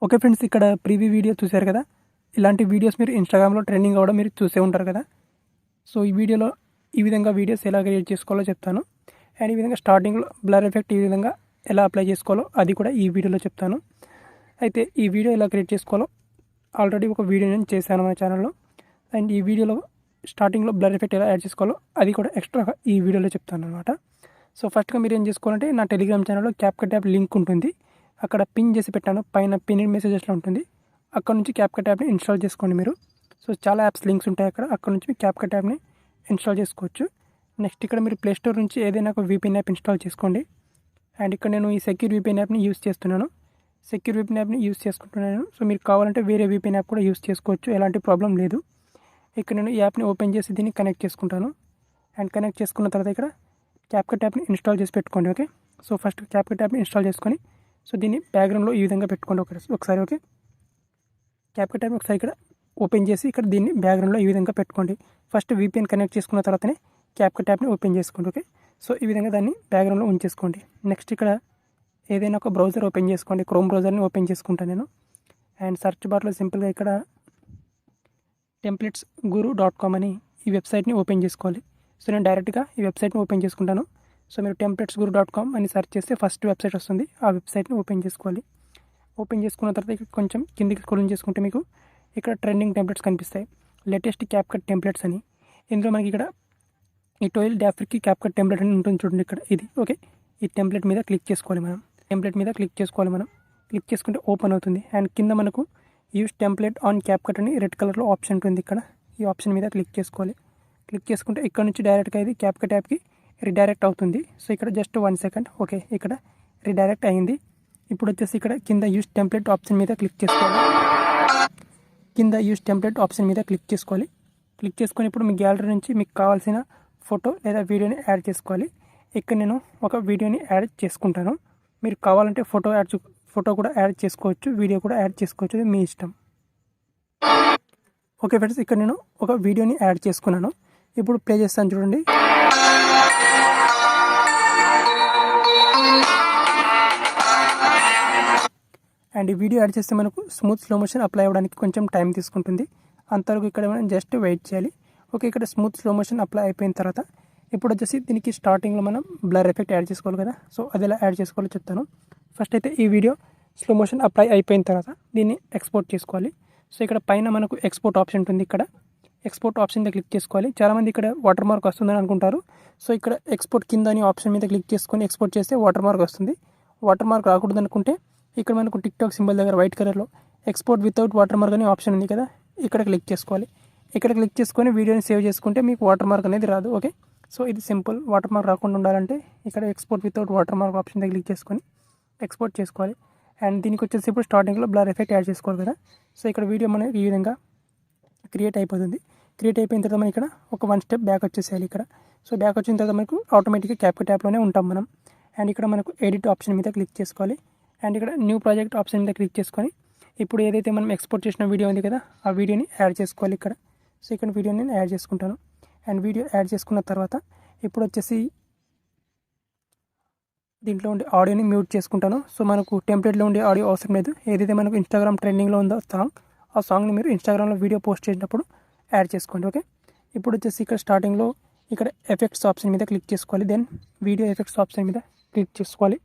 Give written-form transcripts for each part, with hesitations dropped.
Okay friends, ఇక్కడ preview video చూశారు కదా. ఇలాంటి వీడియోస్ మీరు ఇన్స్టాగ్రామ్లో ట్రెండింగ్ అవ్వడం మీరు చూసే ఉంటారు కదా. సో ఈ వీడియోలో ఈ విధంగా వీడియోస్ ఎలా క్రియేట్ చేసుకోవాలో చెప్తాను. అండ్ ఈ విధంగా స్టార్టింగ్లో బ్లర్ ఎఫెక్ట్ ఈ విధంగా ఎలా అప్లై చేసుకోవాలో అది కూడా ఈ వీడియోలో చెప్తాను. అయితే ఈ వీడియో ఎలా క్రియేట్ చేసుకోవాలో ఆల్రెడీ ఒక వీడియో నేను చేశాను మన ఛానల్లో. అండ్ ఈ వీడియోలో స్టార్టింగ్లో బ్లర్ ఎఫెక్ట్ ఎలా యాడ్ చేసుకోవాలో అది కూడా ఎక్స్ట్రాగా ఈ వీడియోలో చెప్తాను అనమాట. సో ఫస్ట్గా మీరు ఏం చేసుకోవాలంటే నా టెలిగ్రామ్ ఛానల్లో క్యాప్కట్ యాప్ లింక్ ఉంటుంది, అక్కడ పిన్ చేసి పెట్టాను, పైన పిన్ మెసేజెస్లో ఉంటుంది. అక్కడ నుంచి క్యాప్కట్ యాప్ని ఇన్స్టాల్ చేసుకోండి మీరు. సో చాలా యాప్స్ లింక్స్ ఉంటాయి అక్కడ నుంచి మీరు క్యాప్కట్ యాప్ని ఇన్స్టాల్ చేసుకోవచ్చు. నెక్స్ట్ ఇక్కడ మీరు ప్లే స్టోర్ నుంచి ఏదైనా ఒక VPN యాప్ ఇన్స్టాల్ చేసుకోండి. అండ్ ఇక్కడ నేను ఈ సెక్యూర్ VPN యాప్ని యూస్ చేస్తున్నాను. సెక్యూర్ VPN యాప్ని యూస్ చేసుకుంటున్నాను. సో మీరు కావాలంటే వేరే VPN యాప్ కూడా యూస్ చేసుకోవచ్చు, ఎలాంటి ప్రాబ్లం లేదు. ఇక్కడ నేను ఈ యాప్ని ఓపెన్ చేసి దీన్ని కనెక్ట్ చేసుకుంటాను. అండ్ కనెక్ట్ చేసుకున్న తర్వాత ఇక్కడ క్యాప్కట్ యాప్ని ఇన్స్టాల్ చేసి పెట్టుకోండి. ఓకే, సో ఫస్ట్ క్యాప్కట్ యాప్ని ఇన్స్టాల్ చేసుకొని సో దీన్ని బ్యాక్గ్రౌండ్లో ఈ విధంగా పెట్టుకోండి ఒకసారి. ఓకే, క్యాప్కట్ యాప్ని ఒకసారి ఇక్కడ ఓపెన్ చేసి ఇక్కడ దీన్ని బ్యాక్గ్రౌండ్లో ఈ విధంగా పెట్టుకోండి. ఫస్ట్ VPN కనెక్ట్ చేసుకున్న తర్వాతనే క్యాప్కట్ యాప్ని ఓపెన్ చేసుకోండి. ఓకే, సో ఈ విధంగా దాన్ని బ్యాక్గ్రౌండ్లో ఉంచేసుకోండి. నెక్స్ట్ ఇక్కడ ఏదైనా ఒక బ్రౌజర్ ఓపెన్ చేసుకోండి. క్రోమ్ బ్రౌజర్ని ఓపెన్ చేసుకుంటాను నేను. అండ్ సెర్చ్ బార్లో సింపుల్గా ఇక్కడ templates.guru.com అని ఈ వెబ్సైట్ని ఓపెన్ చేసుకోవాలి. సో నేను డైరెక్ట్గా ఈ వెబ్సైట్ని ఓపెన్ చేసుకుంటాను. సో మీరు templates.guru.com అని సెర్చ్ చేస్తే ఫస్ట్ వెబ్సైట్ వస్తుంది, ఆ వెబ్సైట్ని ఓపెన్ చేసుకోవాలి. ఓపెన్ చేసుకున్న తర్వాత ఇక్కడ కొంచెం కిందికి స్క్రోల్ చేసుకుంటే మీకు ఇక్కడ ట్రెండింగ్ టెంప్లెట్స్ కనిపిస్తాయి. లేటెస్ట్ క్యాప్కట్ టెంప్లెట్స్ అని. ఇందులో మనకి ఇక్కడ ఈ 12 డాఫ్రిక్కి క్యాప్కట్ టెంప్లెట్ అని ఉంటుంది చూడండి ఇక్కడ, ఇది. ఓకే, ఈ టెంప్లెట్ మీద క్లిక్ చేసుకోవాలి మనం. క్లిక్ చేసుకుంటే ఓపెన్ అవుతుంది. అండ్ కింద మనకు యూస్ టెంప్లెట్ ఆన్ క్యాప్కట్ అని రెడ్ కలర్లో ఆప్షన్ ఉంటుంది ఇక్కడ. ఈ ఆప్షన్ మీద క్లిక్ చేసుకోవాలి. క్లిక్ చేసుకుంటే ఇక్కడ నుంచి డైరెక్ట్గా ఇది క్యాప్కట్ యాప్కి రీడైరెక్ట్ అవుతుంది. సో ఇక్కడ జస్ట్ 1 సెకండ్. ఓకే, ఇక్కడ రీడైరెక్ట్ అయింది. ఇప్పుడు వచ్చేసి ఇక్కడ కింద యూస్ టెంప్లెట్ ఆప్షన్ మీద క్లిక్ చేసుకోవాలి. క్లిక్ చేసుకొని ఇప్పుడు మీ గ్యాలరీ నుంచి మీకు కావాల్సిన ఫోటో లేదా వీడియోని యాడ్ చేసుకోవాలి. ఇక్కడ నేను ఒక వీడియోని యాడ్ చేసుకుంటాను. మీరు కావాలంటే ఫోటో కూడా యాడ్ చేసుకోవచ్చు, వీడియో కూడా యాడ్ చేసుకోవచ్చు, అది మీ ఇష్టం. ఓకే ఫ్రెండ్స్, ఇక్కడ నేను ఒక వీడియోని యాడ్ చేసుకున్నాను. ఇప్పుడు ప్లే చేస్తాను చూడండి. అండ్ ఈ వీడియో యాడ్ చేస్తే మనకు స్మూత్ స్లో మోషన్ అప్లై అవ్వడానికి కొంచెం టైం తీసుకుంటుంది. అంతవరకు ఇక్కడ మనం జస్ట్ వెయిట్ చేయాలి. ఓకే, ఇక్కడ స్మూత్ స్లో మోషన్ అప్లై అయిపోయిన తర్వాత ఇప్పుడు వచ్చేసి దీనికి స్టార్టింగ్లో మనం బ్లర్ ఎఫెక్ట్ యాడ్ చేసుకోవాలి కదా. సో అది ఎలా యాడ్ చేసుకోవాలో చెప్తాను. ఫస్ట్ అయితే ఈ వీడియో స్లో మోషన్ అప్లై అయిపోయిన తర్వాత దీన్ని ఎక్స్పోర్ట్ చేసుకోవాలి. సో ఇక్కడ పైన మనకు ఎక్స్పోర్ట్ ఆప్షన్ ఉంటుంది, ఇక్కడ ఎక్స్పోర్ట్ ఆప్షన్ మీద క్లిక్ చేసుకోవాలి. చాలామంది ఇక్కడ వాటర్ మార్క్ వస్తుందని అనుకుంటారు. సో ఇక్కడ ఎక్స్పోర్ట్ కింద అని ఆప్షన్ మీద క్లిక్ చేసుకొని ఎక్స్పోర్ట్ చేస్తే వాటర్ మార్క్ వస్తుంది. వాటర్ మార్క్ రాకూడదు అనుకుంటే ఇక్కడ మనకు టిక్టాక్ సింబల్ దగ్గర వైట్ కలర్లో ఎక్స్పోర్ట్ వితౌట్ వాటర్ మార్క్ అనే ఆప్షన్ ఉంది కదా, ఇక్కడ క్లిక్ చేసుకోవాలి. ఇక్కడ క్లిక్ చేసుకొని వీడియోని సేవ్ చేసుకుంటే మీకు వాటర్ మార్క్ అనేది రాదు. ఓకే, సో ఇది సింపుల్. వాటర్ మార్క్ రాకుండా ఉండాలంటే ఇక్కడ export without water mark option దగ్గర క్లిక్ చేసుకొని ఎక్స్పోర్ట్ చేసుకోవాలి. అండ్ దీనికి వచ్చేసి ఇప్పుడు స్టార్టింగ్లో బ్లర్ ఎఫెక్ట్ యాడ్ చేసుకోవాలి కదా. సో ఇక్కడ వీడియో మనకి ఈ విధంగా క్రియేట్ అయిపోతుంది. క్రియేట్ అయిపోయిన తర్వాత మనం ఇక్కడ ఒక 1 స్టెప్ బ్యాక్ వచ్చేసేయాలి ఇక్కడ. సో బ్యాక్ వచ్చిన తర్వాత మనకు ఆటోమేటిక్గా క్యాప్కట్ యాప్లోనే ఉంటాం మనం. అండ్ ఇక్కడ మనకు ఎడిట్ ఆప్షన్ మీద క్లిక్ చేసుకోవాలి. అండ్ ఇక్కడ న్యూ ప్రాజెక్ట్ ఆప్షన్ మీద క్లిక్ చేసుకొని ఇప్పుడు ఏదైతే మనం ఎక్స్పోర్ట్ చేసిన వీడియో ఉంది కదా, ఆ వీడియోని యాడ్ చేసుకోవాలి ఇక్కడ. సో ఇక్కడ వీడియోని నేను యాడ్ చేసుకుంటాను. అండ్ వీడియో యాడ్ చేసుకున్న తర్వాత ఇప్పుడు వచ్చేసి దీంట్లో ఉండే ఆడియోని మ్యూట్ చేసుకుంటాను. సో మనకు టెంప్లెట్లో ఉండే ఆడియో అవసరం లేదు. ఏదైతే మనకు ఇన్స్టాగ్రామ్ ట్రెండింగ్లో ఉందో ఆ సాంగ్ని మీరు ఇన్స్టాగ్రామ్లో వీడియో పోస్ట్ చేసినప్పుడు యాడ్ చేసుకోండి. ఓకే, ఇప్పుడు వచ్చేసి ఇక్కడ స్టార్టింగ్లో ఇక్కడ ఎఫెక్ట్స్ ఆప్షన్ మీద క్లిక్ చేసుకోవాలి. దెన్ వీడియో ఎఫెక్ట్స్ ఆప్షన్ మీద క్లిక్ చేసుకోవాలి.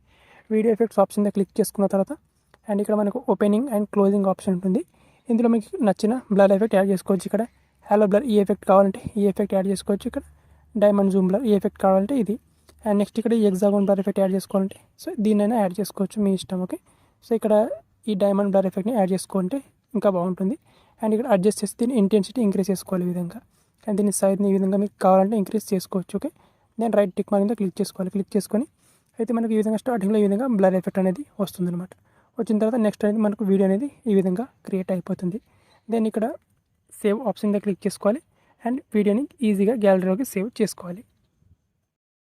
వీడియో ఎఫెక్ట్స్ ఆప్షన్ మీద క్లిక్ చేసుకున్న తర్వాత అండ్ ఇక్కడ మనకు ఓపెనింగ్ అండ్ క్లోజింగ్ ఆప్షన్ ఉంటుంది. ఇందులో మీకు నచ్చిన బ్లర్ ఎఫెక్ట్ యాడ్ చేసుకోవచ్చు. ఇక్కడ హలో బ్లర్ ఈ ఎఫెక్ట్ కావాలంటే ఈ ఎఫెక్ట్ యాడ్ చేసుకోవచ్చు. ఇక్కడ డైమండ్ జూమ్ బ్లర్ ఈ ఎఫెక్ట్ కావాలంటే ఇది. అండ్ నెక్స్ట్ ఇక్కడ ఈ హెక్సాగోన్ బ్లర్ ఎఫెక్ట్ యాడ్ చేసుకోవాలంటే సో దీన్నైనా యాడ్ చేసుకోవచ్చు, మీ ఇష్టం. ఓకే, సో ఇక్కడ ఈ డైమండ్ బ్లర్ ఎఫెక్ట్ని యాడ్ చేసుకుంటే ఇంకా బాగుంటుంది. అండ్ ఇక్కడ అడ్జస్ట్ చేసి దీన్ని ఇంటెన్సిటీ ఇంక్రీజ్ చేసుకోవాలి ఈ విధంగా. అండ్ దీని సైజ్ని ఈ విధంగా మీకు కావాలంటే ఇంక్రీజ్ చేసుకోవచ్చు. Okay, then right tick mark మీద క్లిక్ చేసుకోవాలి. క్లిక్ చేసుకొని అయితే మనకు ఈ విధంగా స్టార్టింగ్లో ఈ విధంగా బ్లర్ ఎఫెక్ట్ అనేది వస్తుంది అనమాట. వచ్చిన తర్వాత నెక్స్ట్ అనేది మనకు వీడియో అనేది ఈ విధంగా క్రియేట్ అయిపోతుంది. దెన్ ఇక్కడ సేవ్ ఆప్షన్ మీద క్లిక్ చేసుకోవాలి. అండ్ వీడియోని ఈజీగా గ్యాలరీలోకి సేవ్ చేసుకోవాలి.